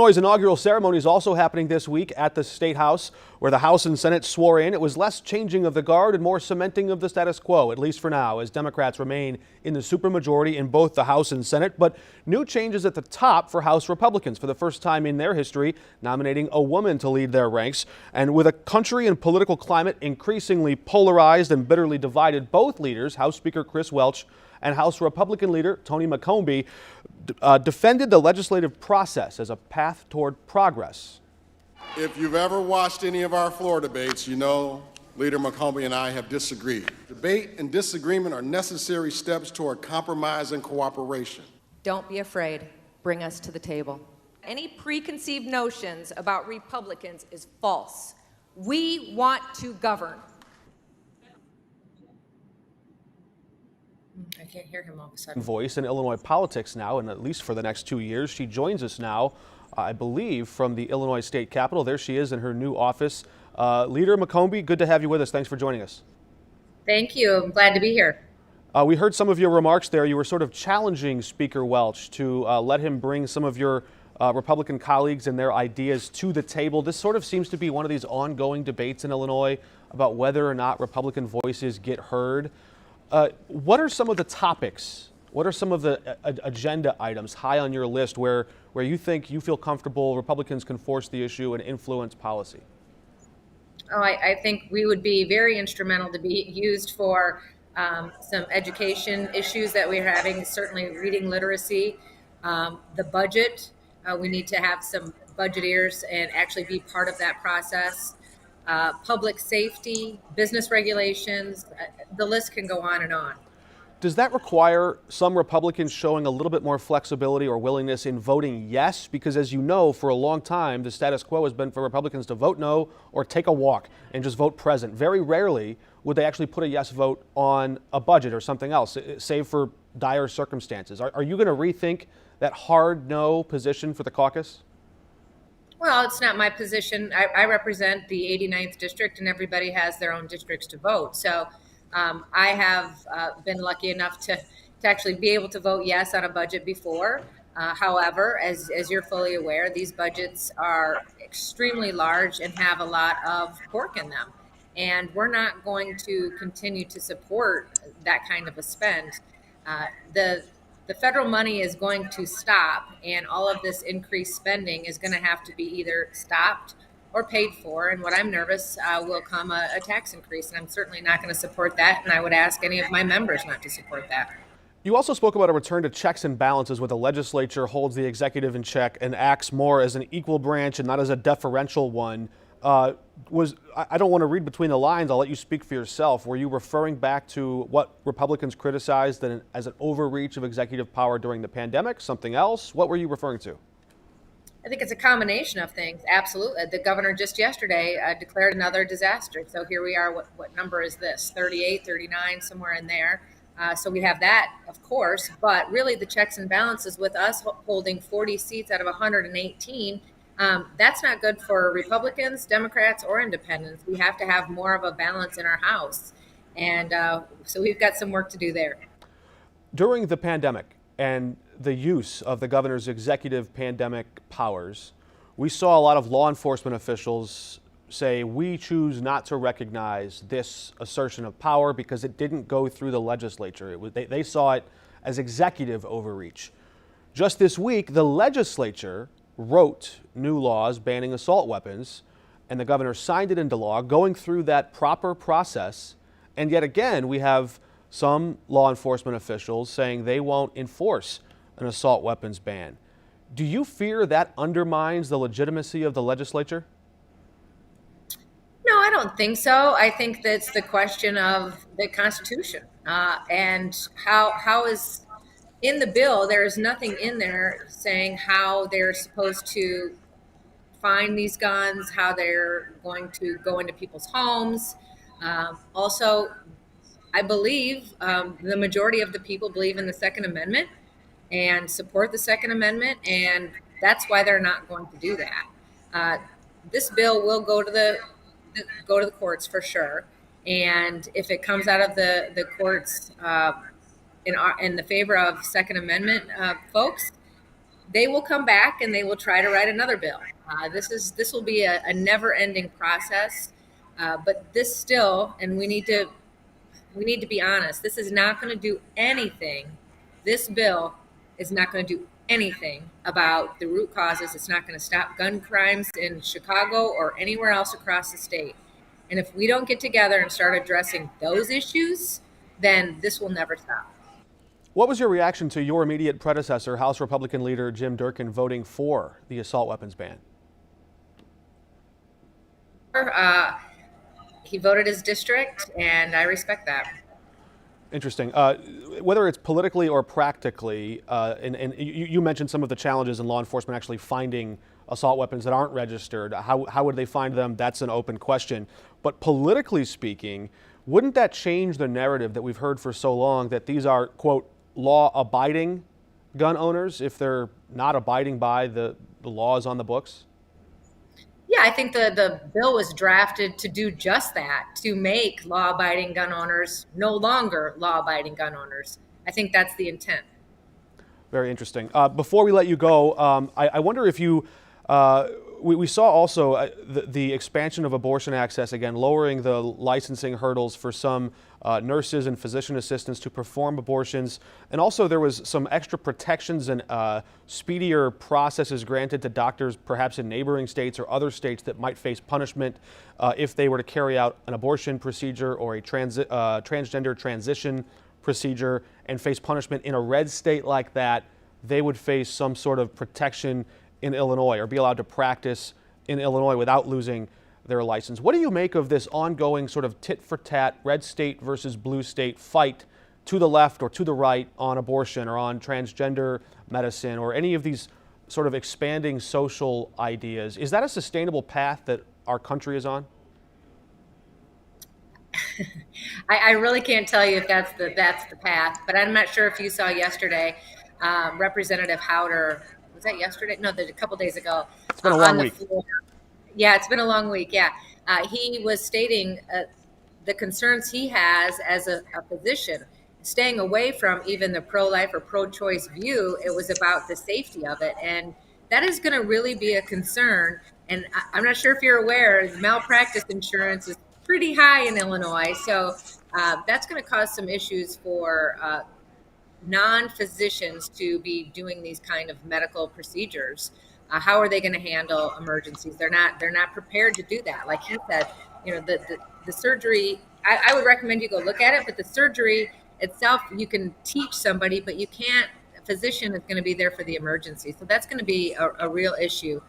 Illinois' inaugural ceremony is also happening this week at the State House, where the House and Senate swore in. It was less changing of the guard and more cementing of the status quo, at least for now, as Democrats remain in the supermajority in both the House and Senate. But new changes at the top for House Republicans for the first time in their history, nominating a woman to lead their ranks. And with a country and political climate increasingly polarized and bitterly divided, both leaders, House Speaker Chris Welch and House Republican leader Tony McCombie, defended the legislative process as a path toward progress. If you've ever watched any of our floor debates, you know Leader McCombie and I have disagreed. Debate and disagreement are necessary steps toward compromise and cooperation. Don't be afraid. Bring us to the table. Any preconceived notions about Republicans is false. We want to govern. I can't hear him all of a sudden. Voice in Illinois politics now, and at least for the next 2 years. She joins us now, I believe, from the Illinois State Capitol. There she is in her new office. Leader McCombie, good to have you with us. Thanks for joining us. Thank you. I'm glad to be here. We heard some of your remarks there. You were sort of challenging Speaker Welch to let him bring some of your Republican colleagues and their ideas to the table. This sort of seems to be one of these ongoing debates in Illinois about whether or not Republican voices get heard. What are some of the topics? What are some of the agenda items high on your list where you think you feel comfortable Republicans can force the issue and influence policy? Oh, I think we would be very instrumental to be used for some education issues that we're having, certainly reading literacy, the budget. We need to have some budgeteers and actually be part of that process. Public safety, business regulations, the list can go on and on. Does that require some Republicans showing a little bit more flexibility or willingness in voting yes? Because as you know, for a long time, the status quo has been for Republicans to vote no or take a walk and just vote present. Very rarely would they actually put a yes vote on a budget or something else, save for dire circumstances. Are you going to rethink that hard no position for the caucus? Well, it's not my position. I represent the 89th district, and everybody has their own districts to vote. So I have been lucky enough to actually be able to vote yes on a budget before. However, as you're fully aware, these budgets are extremely large and have a lot of pork in them. And we're not going to continue to support that kind of a spend. The federal money is going to stop, and all of this increased spending is going to have to be either stopped or paid for. And what I'm nervous will come a tax increase, and I'm certainly not going to support that. And I would ask any of my members not to support that. You also spoke about a return to checks and balances where the legislature holds the executive in check and acts more as an equal branch and not as a deferential one. I don't want to read between the lines. I'll let you speak for yourself. Were you referring back to what Republicans criticized as an overreach of executive power during the pandemic? Something else? What were you referring to? I think it's a combination of things. Absolutely. The governor just yesterday declared another disaster. So here we are. What number is this? 38, 39, somewhere in there. So we have that, of course. But really the checks and balances with us holding 40 seats out of 118, that's not good for Republicans, Democrats, or independents. We have to have more of a balance in our House. And so we've got some work to do there. During the pandemic and the use of the governor's executive pandemic powers, we saw a lot of law enforcement officials say, we choose not to recognize this assertion of power because it didn't go through the legislature. They saw it as executive overreach. Just this week, the legislature wrote new laws banning assault weapons, and the governor signed it into law, going through that proper process. And yet again, we have some law enforcement officials saying they won't enforce an assault weapons ban. Do you fear that undermines the legitimacy of the legislature? No, I don't think so. I think that's the question of the Constitution and how is in the bill, there is nothing in there saying how they're supposed to find these guns, how they're going to go into people's homes. Also, I believe the majority of the people believe in the Second Amendment and support the Second Amendment, and that's why they're not going to do that. This bill will go to the courts for sure, and if it comes out of the courts in the favor of Second Amendment folks, they will come back and they will try to write another bill. This will be a never-ending process. But this still, and we need to be honest. This is not going to do anything. This bill is not going to do anything about the root causes. It's not going to stop gun crimes in Chicago or anywhere else across the state. And if we don't get together and start addressing those issues, then this will never stop. What was your reaction to your immediate predecessor, House Republican leader Jim Durkin, voting for the assault weapons ban? He voted his district, and I respect that. Interesting. Whether it's politically or practically, and you mentioned some of the challenges in law enforcement actually finding assault weapons that aren't registered. How would they find them? That's an open question. But politically speaking, wouldn't that change the narrative that we've heard for so long that these are, quote, law-abiding gun owners if they're not abiding by the laws on the books? Yeah, I think the bill was drafted to do just that, to make law-abiding gun owners no longer law-abiding gun owners. I think that's the intent. Very interesting. Before we let you go, I wonder if you, we saw also the expansion of abortion access, again, lowering the licensing hurdles for some nurses and physician assistants to perform abortions. And also there was some extra protections and speedier processes granted to doctors perhaps in neighboring states or other states that might face punishment if they were to carry out an abortion procedure or a transgender transition procedure and face punishment in a red state like that. They would face some sort of protection in Illinois or be allowed to practice in Illinois without losing their license. What do you make of this ongoing sort of tit-for-tat, red state versus blue state fight to the left or to the right on abortion or on transgender medicine or any of these sort of expanding social ideas? Is that a sustainable path that our country is on? I really can't tell you if that's the path, but I'm not sure if you saw yesterday, Representative Howder. Was that yesterday? No, a couple days ago. It's been a long week. Yeah, it's been a long week. Yeah. He was stating the concerns he has as a physician, staying away from even the pro-life or pro-choice view. It was about the safety of it. And that is going to really be a concern. And I'm not sure if you're aware, malpractice insurance is pretty high in Illinois. So that's going to cause some issues for non-physicians to be doing these kind of medical procedures. How are they going to handle emergencies? They're not prepared to do that. Like he said, the surgery, I would recommend you go look at it, but the surgery itself, you can teach somebody, but you can't, a physician is going to be there for the emergency. So that's going to be a real issue.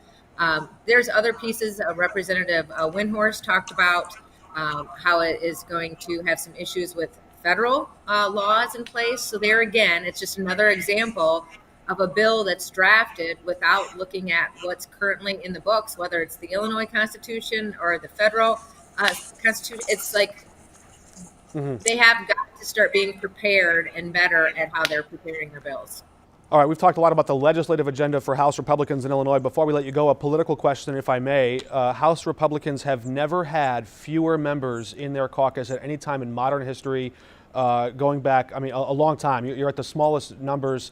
There's other pieces. Representative Windhorst talked about how it is going to have some issues with federal laws in place. So there again, it's just another example of a bill that's drafted without looking at what's currently in the books, whether it's the Illinois Constitution or the federal Constitution. It's like they have got to start being prepared and better at how they're preparing their bills. All right, we've talked a lot about the legislative agenda for House Republicans in Illinois. Before we let you go, a political question, if I may. House Republicans have never had fewer members in their caucus at any time in modern history, going back, a long time. You're at the smallest numbers,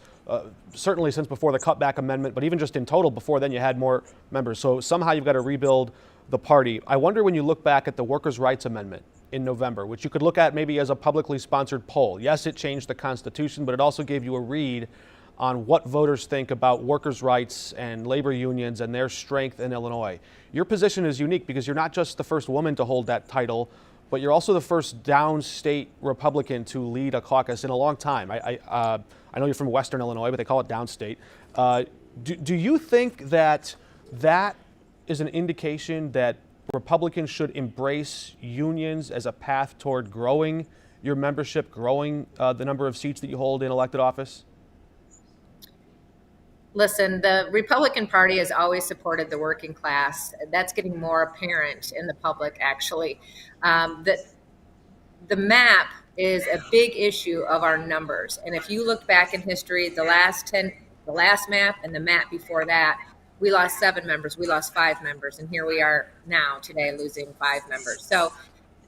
certainly since before the cutback amendment, but even just in total, before then you had more members. So somehow you've got to rebuild the party. I wonder when you look back at the Workers' Rights Amendment in November, which you could look at maybe as a publicly sponsored poll. Yes, it changed the Constitution, but it also gave you a read on what voters think about workers' rights and labor unions and their strength in Illinois. Your position is unique because you're not just the first woman to hold that title, but you're also the first downstate Republican to lead a caucus in a long time. I know you're from Western Illinois, but they call it downstate. Do you think that that is an indication that Republicans should embrace unions as a path toward growing your membership, growing the number of seats that you hold in elected office? Listen, the Republican Party has always supported the working class. That's getting more apparent in the public, actually. That the map is a big issue of our numbers. And if you look back in history, the last map and the map before that, we lost 7 members, we lost 5 members, and here we are now today losing 5 members. So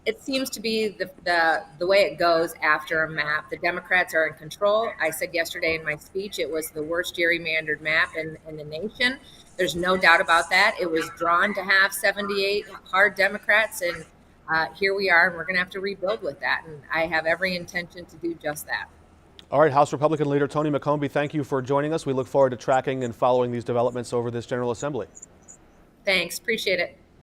it seems to be the way it goes after a map. The Democrats are in control. I said yesterday in my speech it was the worst gerrymandered map in the nation. There's no doubt about that. It was drawn to have 78 hard Democrats, and here we are, and we're going to have to rebuild with that. And I have every intention to do just that. All right, House Republican Leader Tony McCombie, thank you for joining us. We look forward to tracking and following these developments over this General Assembly. Thanks. Appreciate it.